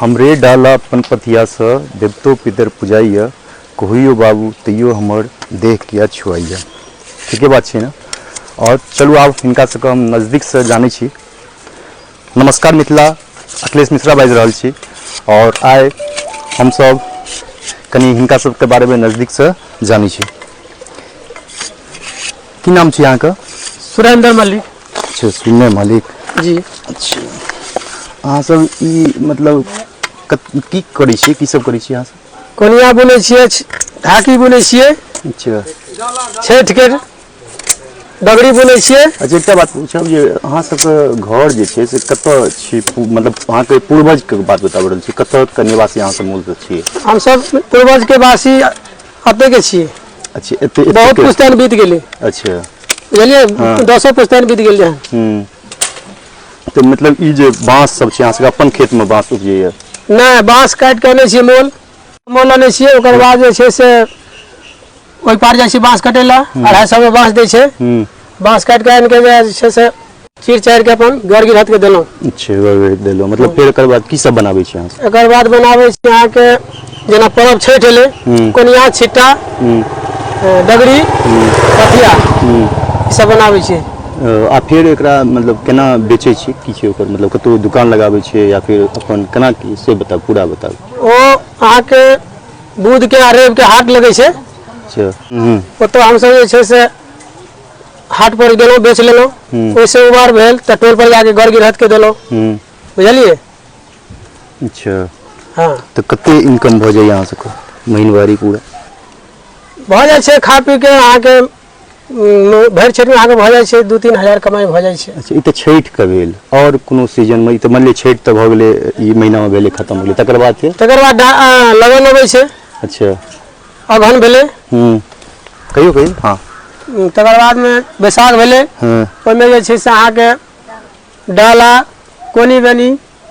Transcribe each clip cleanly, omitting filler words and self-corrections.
हमरे डाला अपन पथिया से देवतो पितर पुजाइया कहियो बाबू तैयो हमर देह किया छुआइया। ठीक बात है ना। और चलू आब हिनका सबके हम नज़दीक से जानै छी। नमस्कार मिथिला, अखिलेश मिश्रा बाजि रहल छी और आइ हम सब कनी हिनका सबके बारे में नज़दीक से जानै छी। की नाम छी अहाँके? सुरेंद्र मलिक। अच्छा, सुरेंद्र मलिक जी। अच्छा, अहाँ सब ई मतलब की करै छी, की सब करै छी अहाँ सब? कोनिया बुनै छियै, ढाकी बुनै छियै। अच्छा, छठि के डगरी बुनै छियै। अच्छा, एकटा बात पूछब जे अहाँ सबके घर जे छै से कतऽ छी, मतलब अहाँके पूर्वज के बात बता रहल छी, कतऽ के निवासी अहाँ सब मूल से छियै? हम सब पूर्वज के वासी अते के छियै। अच्छा, एते बहुत पुश्तैन बीत गेलै। अच्छा, बुझलिए, 10 पुश्तैन बीत गेलै। तो मतलब ई जे बाँस सब छै अहाँ सबके अपन खेत में बाँस उपजैया? नहीं, बाँस काटि के आनै छियै, मोल आनै छियै। ओकर बाद जे छै से ओहि पार जाइ छी बाँस कटे ला, 250 में बाँस दै छै। बाँस काटि के आनि के जे छै से चीर चारि के अपन घर गिरहत के देलहुँ। अच्छा, घर गिरहत देलहुँ, मतलब फिर एकर बाद की सब बनाबै छी अहाँ सब? एकर बाद बनाबै छी अहाँ के जेना पर्व छठि एलै, कोनिया, छिट्टा, डगरी, पथिया, ई सब बनाबै छी। आ फिर एकरा मतलब केना बेचै छी, की छै ओकर मतलब कतौ दुकान लगाबै छियै या फिर अपन केना की से बताउ, पूरा बताउ। ओ अहाँ के बुध के आ रवि के हाट लगै छै। अच्छा, ओतऽ हम सब जे छै से हाट पर गेलहुँ, बेच लेलहुँ। ओइसे उबार भेल तऽ टोल पर जाके घर गिरहत के देलहुँ। बुझलिए? अच्छा, हाँ, तो कते इनकम भऽ जाइए अहाँ सबके महीनवारी पूरा? भऽ जाइ छै खा पी के अहाँ के भरि छठि में अहाँ के भऽ जाइ छै 2-3 हजार कमाई भऽ जाइ छै। अच्छा, ई तऽ छठि के भेल, और कोनो सीजन में? ई तऽ मान लिअ छठि तऽ भऽ गेलै, ई महीना में भेलै, खत्म भेलै, तकर बाद फिर? तकर बाद लगन अबै छै। अच्छा, अगहन भेलै। कहियो कहियो। हाँ, तकर बाद में बैसाख भेलै। ओहिमे जे छै से अहाँ के डाला, कोनी बनी,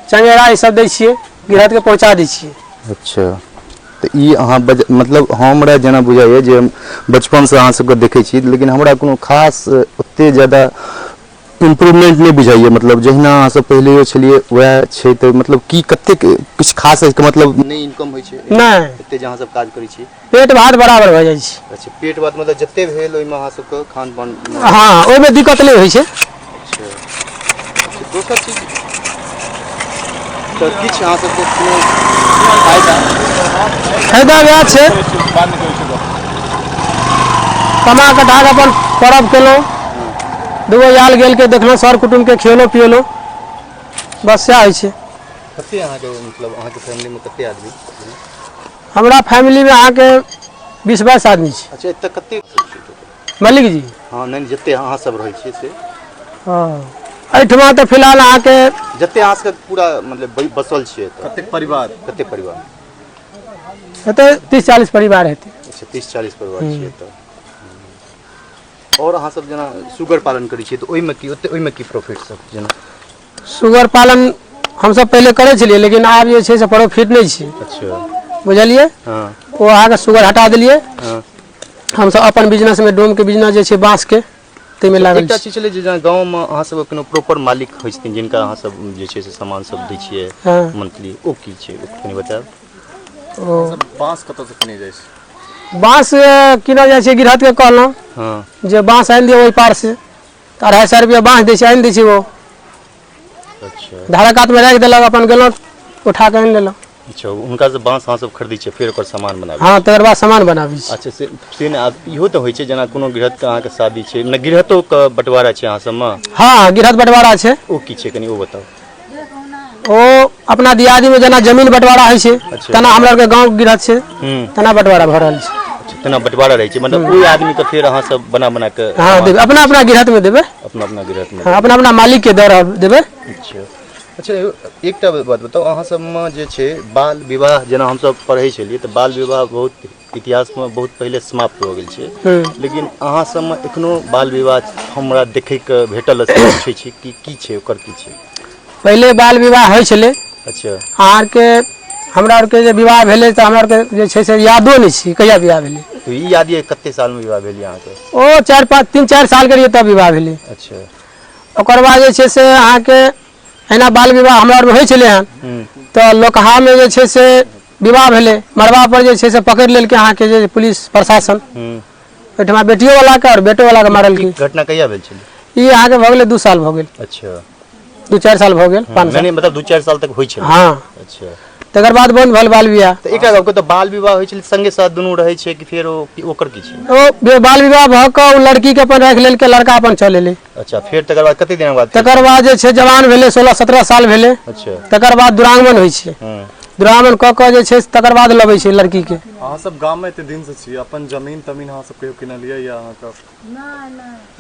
चंगेरा ई सब दै छियै, गिरहत के पहुँचा दै छियै। अच्छा, तो ई अहाँ मतलब हमरा जेना बुझाइए जे बचपन से अहाँ सबके देखै छी, लेकिन हमरा कोनो खास ओते ज्यादा इम्प्रूवमेंट नहीं बुझाइए। मतलब जहिना अहाँ सब पहले छलिए वह छै, तो मतलब की कते कुछ खास है, मतलब नहीं इनकम होइ छै? नहीं, एते जे अहाँ सब काज करै छी पेट भात बराबर भऽ जाइ छै। अच्छा, पेट भात मतलब जते भेल ओहिमे अहाँ सबके खान पान? हाँ, ओहिमे दिक्कत नहीं होइ छै। अच्छा, दोसर चीज तो किछु अहाँ सबके कोनो फायदा वएह छै, कमा कटा के अपन पर्व केलहुँ, दूगो आयल गेल के देखलहुँ, सर कुटुम के खियेलहुँ पियेलहुँ, बस सएह होइ छै। कते अहाँ के मतलब अहाँ के फैमिली में कते आदमी? हमरा फैमिली में अहाँ के 20-22 आदमी छै। अच्छा, एतऽ कते मलिक जी? हाँ, नहीं जते अहाँ सब रहै छियै से? हाँ, एहिठमा तऽ फिलहाल अहाँ के जते अहाँ सबके पूरा मतलब बसल छियै एतऽ कते परिवार? कते परिवार एतऽ 30-40 परिवार हेतै। अच्छा, 30-40 परिवार छियै एतऽ। और अहाँ सब जेना सुगर पालन करै छियै तऽ ओहिमे की प्रॉफिट सब? जेना सुगर पालन हम सब पहले करै छलिए, लेकिन आब जे छै से प्रॉफिट नहीं छै। अच्छा, बुझलिए? हाँ, वो अहाँ के सुगर हटा देलिए। हाँ, हम सब अपन बिजनेस में, डोम के बिजनेस जे छै बाँस के, ताहिमे लागल एकटा छी। चीज छलै जे जेना गाँव में अहाँ सब कोनो प्रॉपर मालिक होइ छथिन जिनका अहाँ सब जे छै से सामान सब दै छियै मंथली, ओ की छै कनी बताएब? ओ बाँस कतऽ से किनै जाइ छै? बाँस किनल जाइ छै, गिरहत के कहलहुँ। हाँ, जे बाँस आनि दियौ ओहि पार से, तऽ 250 रुपया बाँस दै छै, आनि दै छै वो। अच्छा, धारा कात में राखि देलक, अपन गेलहुँ उठा के आनि लेलहुँ। अच्छा, हुनका से बाँस अहाँ सब खरीदै छियै, फेर ओकर सामान बनाबै? हाँ, तकर बाद सामान बनाबै छी। अच्छा, से ने इहो तऽ होइ छै जेना कोनो गिरहत के अहाँ के शादी छै, ने गिरहतो के बंटवारा छै अहाँ सब में? हाँ, गिरहत बंटवारा छै। ओ की छै कनी ओ बताउ? ओ अपना दियादी में जेना जमीन बंटवारा होइ छै, तेना हमरा के गाँव गिरहत छै, तेना बंटवारा भऽ रहल छै। तेना बंटवारा रहै छै, मतलब ओइ आदमी के फेर अहाँ सब बना के? हाँ, देबै अपना अपना गिरहत में देबै। अपना गिरहत में? हाँ, अपना अपना मालिक के देबै। अच्छा, अच्छा, एकटा बात बताउ, अहाँ सब में जे छै बाल विवाह जेना हम सब पढ़ै छलिए तऽ बाल विवाह बहुत इतिहास में बहुत पहले समाप्त भऽ गेल छै, लेकिन अहाँ सब में एखनो बाल विवाह हमरा देखै के भेटल से पूछै छी कि की छै, ओकर की छै? पहले बाल विवाह होइ छलै। अच्छा, अहाँ के हमरा आर के जे विवाह भेलै तऽ हमरा आर के जे छै से यादो नहीं छै कहिया विवाह भेलै। तो ई याद ये कते साल में विवाह भेल अहाँ के? ओ 3-4 साल के रहिए तब विवाह भेलै। अच्छा, ओकर बाद जे छै से अहाँ के एना बाल विवाह हमरा आर होइ छलै हन तो लोकहा में जे छै से विवाह भेलै मरबा पर जे छै से पकड़ लेलकै अहाँ के जे पुलिस प्रशासन ओहिठमा बेटियो वाला के और बेटो वाला के मारलकै। घटना कहिया भेल छलै? ई अहाँ के भ गेलै 2 साल भ गेल। अच्छा 2-4 साल भ गेल 5 साल नहीं मतलब 2-4 साल तक होइ छलै। हाँ अच्छा तकर बाद बंद भेल बाल विवाह। तो एकरा गाँव के तो बाल विवाह होइ छलै संगे साथ दुनू रहै छै कि फेर ओकर की छै? ओ बाल विवाह भ क उ लड़की के अपन राख लेलकै लड़का अपन चल एलै। अच्छा फिर तकर बाद कते दिन बाद? तकर बाद जे छै जवान भेलै 16-17 साल भेलै। अच्छा तकर बाद दुरागमन होइ छै। दुरागमन क के जे छै तकर बाद लबै छै लड़की के। अहाँ सब गांव में एते दिन से छी, अपन जमीन तमीन अहाँ सब कहियो किनलियै या अहाँ का?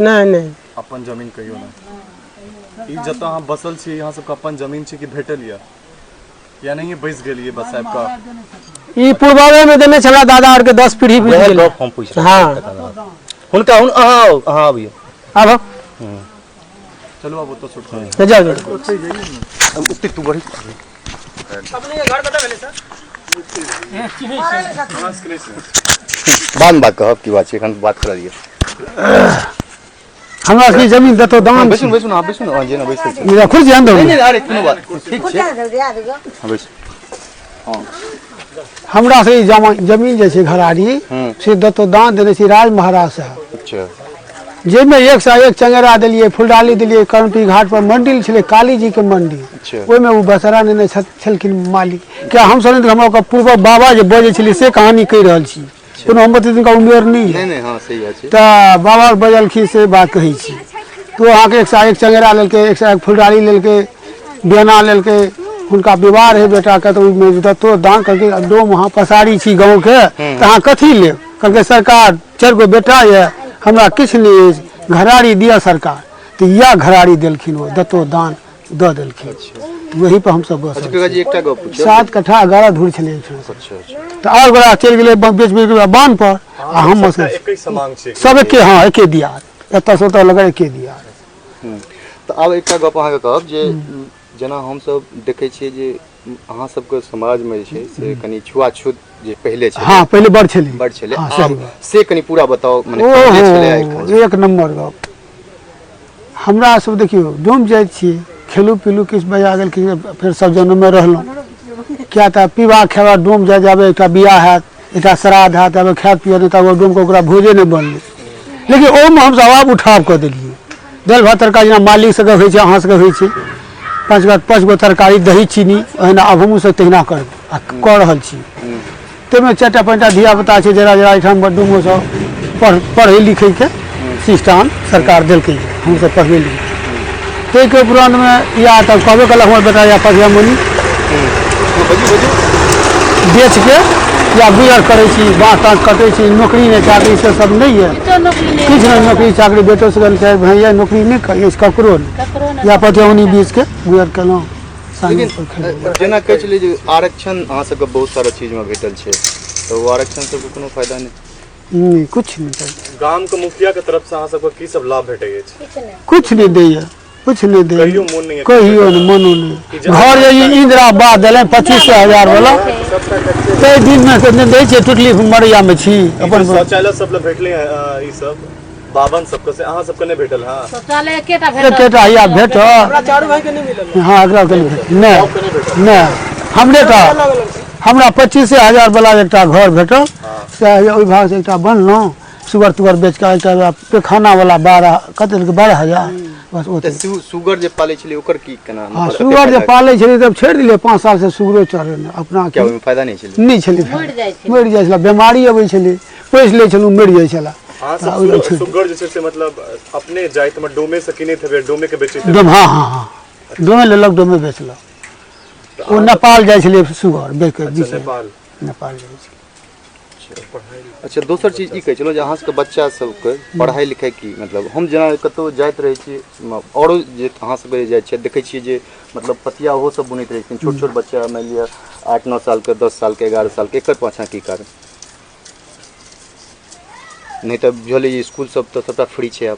नहीं नहीं अपन जमीन कहियो ना। ई जत अहाँ बसल छी यहाँ सबके अपन जमीन छी कि भेटल या नहीं बैस गेलिए बस आपका? ई पूर्ववे में देने छला दादा और के 10 पीढ़ी बीत गेल। हम पूछ रहे हां हुनका हां अबियो अब चलो अब तो छूट ले जाओ उतने तू बड़ी अपने के घर कत भेले सर? बाद में बात कहब की बात छै, एखन बात कर दियो। हमरा की जमीन देतो दान बैसु बैसु ना बैसु ना जे ना बैसु छै। मेरा खुद जान दो नहीं अरे कोनो बात ठीक छै। हां बैसु हां हमरा से जमीन जे छै घराड़ी से देतो दान देने छै राज महाराज साहब। अच्छा जे में एक से एक चंगेरा दिलिए फुलडाली दिलिए कर्णपी घाट पर मंदिर छले काली जी के मंदिर। अच्छा ओइ में उ बसरा ने छलखिन मालिक क्या हम सब हमरा पूर्व बाबा जे बजे छली से कहानी कह रहल छी। कोनो हम बते का उम्र नहीं है। नहीं हां सही बात छै। त बाबा बजलखिन से बात कहै छी तो अहाँ के एक से एक चंगेरा लेलके एक से एक फुलडाली लेलके बेना लेलके हुनका विवाह है बेटा के तो में दत्तो दान करके डोम वहां पसारी छी गांव के त अहाँ कथी ले कहलके सरकार 4 गो बेटा है हमरा किछ नहीं घराड़ी दिया सरकार तो या घराड़ी देलखिन वो दत्तो दान द देलखिन। वही पर हम सब बस अच्छा जी एकटा गप पूछो 7 कट्ठा 11 धूर छले। अच्छा तो और बड़ा चल गेले बेच बांध पर आ हम एक ही समान छी सब एके हां एके दिया एत से तो लगा एके दिया। तो अब एकटा गप अहाँ के कहब जे जेना हम सब देखे छियै जे अहाँ सबके समाज में छै से कनी छुआछूत जे पहले छै। हां पहले बड़ छले अब से कनी पूरा बताओ माने पहले छले एक नंबर गप। हमरा सब देखियो डोम जाय छी खेलू पीलू किछ बजा गेल कि फिर सब जन में रहलो क्या था पीवा खेवा डोम जा जाबे एकटा बियाह हैत एकटा श्राद्ध हैत अब खाय पिए नहीं तब डोम को ओकरा भोजे नहीं बनले लेकिन ओ में हम जवाब उठाव क देलिए दाल भात तरकारी जेना मालिक सके होय छै अहाँ सके होय छै 5 गो तरकारी दही चीनी ओहिना अब हमहूँ सब तहिना कर रहल छी। ताहिमे 4टा 5टा धिया पुता छै जरा जरा एहिठाम डूमो सब पढ़ै लिखै के सिस्टम सरकार देलकै हम सब पढ़बै लिखै ताहिके उपरांत में या तब कहबे कल हमर बेटा या पढ़िया मनी बेच के या गुजर करे छी बाँस ताँस कटे छी नौकरी नहीं चाकरी से सब नहीं है किछ नहीं नौकरी चाकरी बेटो से चाहे भैया नौकरी नहीं करिए ककरो नहीं या पतियौनी बीच के गुजर केलहुँ। लेकिन जेना कहै छलै जे आरक्षण अहाँ सबके बहुत सारा चीज में भेटल छै तो वो आरक्षण सबके कोनो फायदा नहीं कुछ नहीं गांव के मुखिया के तरफ से अहाँ सबके की सब लाभ भेटै छै? कुछ नहीं दैया कुछ नहीं दे कहियो मन नहीं कहियो नहीं मनो नहीं घर ये इंदिरा आवास दिले 25,000 वाला कई दिन में से दे छै टुटली मरिया में छी अपन शौचालय सब ल भेटले ई सब बावन सबके से अहाँ सबके नहीं भेटल? हां शौचालय एकेटा या भेट हमरा चारू भाई के नहीं मिलल। हां एकरा के नहीं हमरे का हमरा 25,000 वाला एकटा घर भेटल से ओइ भाग से एकटा बनलो सुगर तुगर बेच के एकटा पेखाना वाला 12,000 बस ओते। सुगर जे पाले छले ओकर की केना? हां सुगर जे पाले छले तब छोड़ दिले 5 साल से सुगरो चरे ने अपना क्या ओइ में फायदा नहीं छले? नहीं छले मर जाय छला बीमारी आबै छले पैस ले छलु मर जाय छला। हां सुगर जे से मतलब अपने जाइत में डोमे से किने थे डोमे के बेचे थे? हां डोमे लेलक डोमे बेचलक ओ नेपाल जाय छले सुगर बेच के नेपाल जाय छले। अच्छा दोसर चीज ई कहै छलो जे अहाँ सबके बच्चा सबके पढ़ाई लिखाई की मतलब हम जेना कतौ जाइत रहै छी औरो जे अहाँ सब जाय छै देखै छियै जे मतलब पतिया ओहो सब बुनैत रहै छै छोट छोट बच्चा मान लिया 8-9 साल के 10 साल के 11 साल के एकर पाछा की कारण? नहीं तो बुझले स्कूल सब तो सबटा फ्री छै अब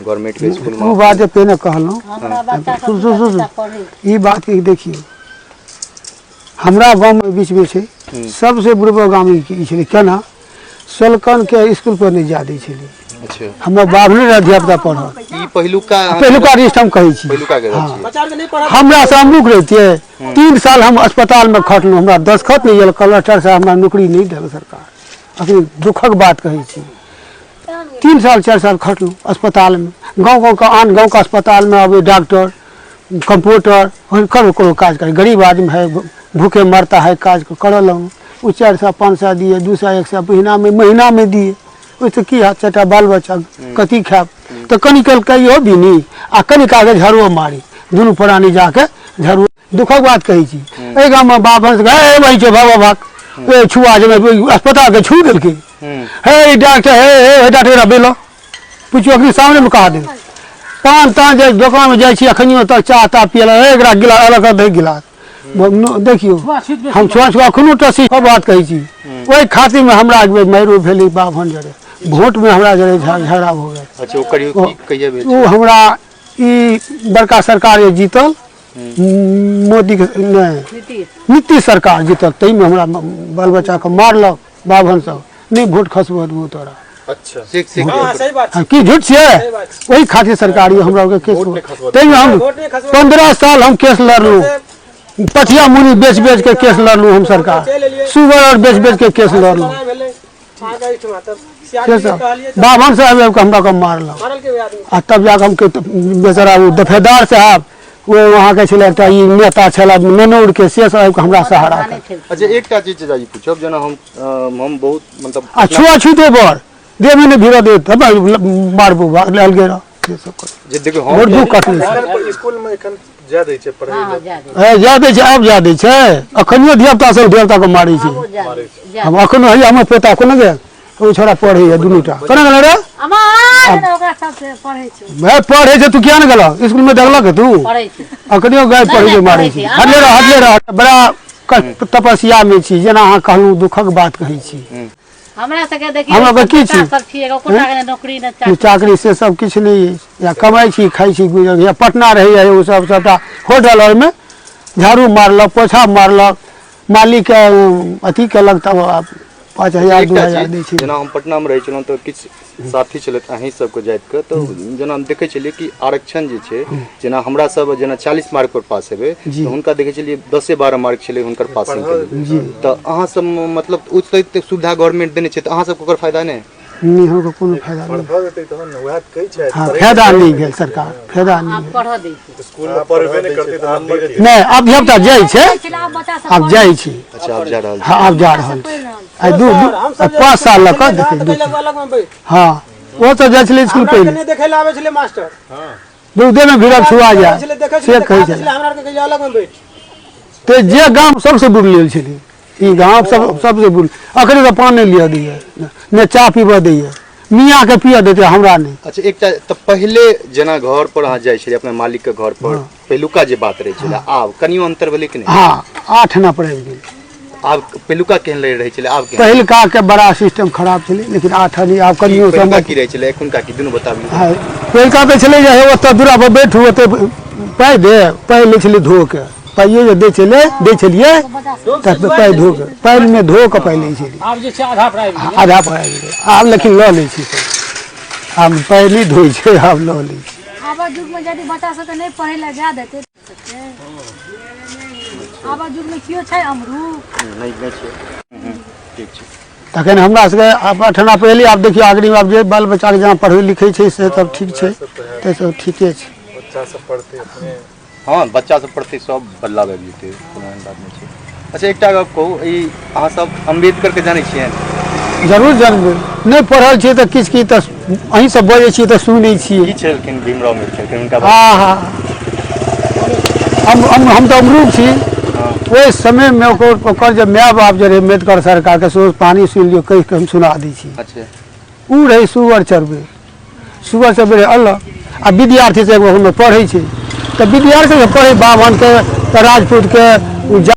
गवर्नमेंट के स्कूल में वो बात पे न कहलो ई बात के देखियो हमरा गांव में बीच में छै सबसे बुढ़बा गांव में की छले केना सलकन के स्कूल पर नहीं जा दै छले अच्छा हमरा बाभने अध्यापक पढ़ल ई पहिलुका पहिलुका रिश्त हम कहै छी पहिलुका के हाँ। छी बच्चा के नहीं पढ़ा हमरा से हम रुक रहितियै 3 साल हम अस्पताल में खटलहुँ हमरा दस्तखत नहीं आयल कलेक्टर से हमरा नौकरी नहीं देल सरकार अखन दुखक बात कहै छी 3 साल 4 साल खटलहुँ अस्पताल में गाँव का आन गाँव का अस्पताल में अभी डॉक्टर कंप्यूटर करो काज करे गरीब आदमी है भूखे मरता है काज करल वो 400 500 दिए 200 100 महीना में दिए ओहिसँ की हाथ चटा बाल बच्चा कथी खायब तो कनी कल कहियो भी नहीं आ कनी कागे झड़ुओ मारी दुनू प्राणी जाके झड़ुओ दुखक बात कहै छी एहि गाँव में बाभन से वही छै भागो भाग ए छुआ जे अस्पताल के छू देलकै हे डॉक्टर हे डॉक्टर बेलो पूछियो अखनी सामने में कहा दे पान तान जे दुकान में जाइ छी अखनियो तक चाह ता पियल एकरा गिलास अलग दे गिलास देखियो हम छुआ छुआ अखनो टसी बात कहै छी ओहि खातिर में हमरा मारो भेलै बाभन जरे वोट में हमरा जरे झगड़ा हो गया अच्छा ओकर कहिया भेल वो हमरा ई बड़का सरकार जे जीतल मोदी के नहीं नीतीश सरकार जीतल तई में हमरा बाल बच्चा के मारलक बाभन सब नहीं वोट खसबो दू तोरा अच्छा सीख सीख हाँ सही बात हाँ, की झूठ छे वही खातिर सरकार ये हमरा के केस तई में हम 15 साल हम केस लड़लू पथिया मुनी बेच बेच के केस लड़लू हम सरकार सुगर और बेच बेच के केस लड़लू बाभन साहब हमरा को मारलक आ तब जाके हम बेचारा दफेदार साहब वो वहाँ के छले एकटा ई नेता छला मनोर के से साहब के हमरा सहारा अच्छा एकटा चीज चाची पूछब जेना हम बहुत मतलब आ छुआ छूते पर दे में ने भीड़ दे तब मारबो लाल गेरा ये सब कर जे देखियो और हम दू कटले स्कूल में एखन जा दै छै पढ़ै हाँ, ले ज्यादा। ए जा दे छै अब जा दे छै अखनियो देवता सब देवता को मारै छै वो ज्यादा। हम अखनो है हमर पोता को न गेल ओ छोरा पढ़े है दुनूटा केना गेल रे अमार ओकरा सबसे पढ़ै छै मैं पढ़े छै तू किया न गेल स्कूल में देखलक तू पढ़ै छै अखनियो गाय पढ़े छै मारै छै हटले रह बड़ा तपस्या में छी जेना अहाँ कहलू दुखक बात कहै छी हमरा सबके देखिए हमरा बकी छी। सब छिए कोटा के नौकरी न चाकरी चाकरी से सब किछु नहीं है या कमाई छी खाई छी गुजर या पटना रही है वो सब सबटा होटल और में झाड़ू मारलक पोछा मारलक मालिक के अथी केलक तब 5000 2000 दै छै जेना हम पटना में रहै छलहुँ तऽ किछु साथी छलथि अहीं सबके जाति के तऽ जेना हम देखै छलियै कि आरक्षण जे छै जेना हमरा सब जेना 40 मार्क पर पास हेबै तऽ हुनका देखै छलियै 10-12 मार्क छलै हुनकर पासिंग के तऽ अहाँ सब मतलब उच्च सुविधा गवर्नमेंट देने छै तऽ अहाँ सबके ओकर फायदा नहि नहीं हमको कोनो फायदा नहीं भऽ जेतै तहन ने वएह कहै छै हाँ फायदा नहीं भेल सरकार फायदा नहीं आप पढ़ दै छै स्कूल में पढ़बे नहि करतै तऽ नंबर भेल। नहीं अब धियापुता जाइ छै अब बच्चा सब अब जाइ छै अच्छा आप जा रहल हाँ अब जा रहल छै आई दू 5 साल लग के देखै अलग में बैठ हाँ वो तो जाइ छलै स्कूल हमरा के पहले नहीं देखे ला आवे छले मास्टर दूधे में भीड़ छुआ छले जाए देखे से छले कहै छले छलै हमरा के कहिया अलग में बैठ ते जे गांव सबसे बुड़ लेल छलै ई गांव सबसे बुड़ अखनी तो पानी लिया दैए ने चाय पीबऽ दैए मियाँ के पिया देते हमरा नहीं अच्छा एकटा तऽ पहिले जेना घर पर अहाँ जाइ छलियै अपना मालिक के घर पर पहिलुका जे बात रहै छलै आब कनियो अंतर भेलै कि नहीं हाँ 8 ना पड़े गेल आब पहिलुका केहन रहै छलै आब केहन पहिलका के बड़ा सिस्टम खराब छलै लेकिन 8 आनी आब कनियो पहिलुका समझ की रहै छलै एखुनका की दुनू बताबियौ हाँ, पहिलका तो छलै जे हे ओतऽ दूरा पर बैठू ओतऽ पाइ दे पाइ लै छलै धो के पाइये जे दै छलियै तऽ पाइ धो के पाइ में धो के पाइ लै छलियै आब जे छै आधा प्राइवेट आधा पाइ गेलै आब लेकिन लऽ लै छी आब पाइ नहीं धोइ छै आब लऽ लै छी आबा युग में यदि बच्चा सब नहीं पढ़े ला जा देते आबा युग में कियो छै अमरू नहीं छै ठीक छै तखन हमरा सबके आब 8 आना पहले आब देखियो आगरी में आब जे बाल बच्चा के जहाँ पढ़ै लिखै छै से सब ठीक छै ते सब ठीके छै बच्चा सब पढ़तै अपने हाँ बच्चा सब पढ़तै सब बदलाव आबि जेतै कोनो एहन बात नहीं छै अच्छा एकटा गप कहू ई अहाँ सब अम्बेडकर के जानै छियै जरूर जानबै नहीं पढ़ल छियै तऽ किछु की तऽ अहीं सब बजै छियै तऽ सुनै छियै की छलखिन भीमराव अम्बेडकर हुनका हाँ हम तो अमरूद छी ओहि समय में ओकर जब माय बाप जे रहे अम्बेडकर सरकार के सो पानी सुन लियो कहि के हम सुना दै छी अच्छा उ रहे सुअर चरबे अलग आ विद्यार्थी से एगो हम पढ़ै छै तऽ विद्यार्थी के पढ़े बाभन के राजपूत के